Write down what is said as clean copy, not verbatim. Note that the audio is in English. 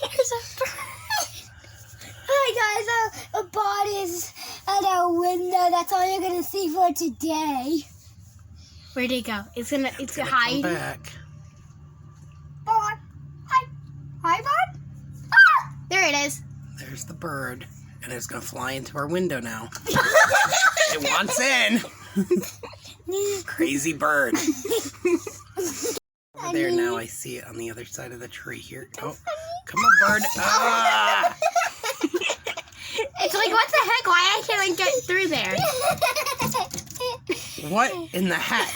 There's a bird. Hi guys, a bird is at our window. That's all you're gonna see for today. Where'd it go? It's gonna Come hide. back. Bird. Hi, bird. Ah! There it is. There's the bird, and it's gonna fly into our window now. It wants in. Crazy bird. Over there now, I see it on the other side of the tree here. Oh, come on, bird. Ah! It's like, what the heck? Why I can't get through there? What in the heck?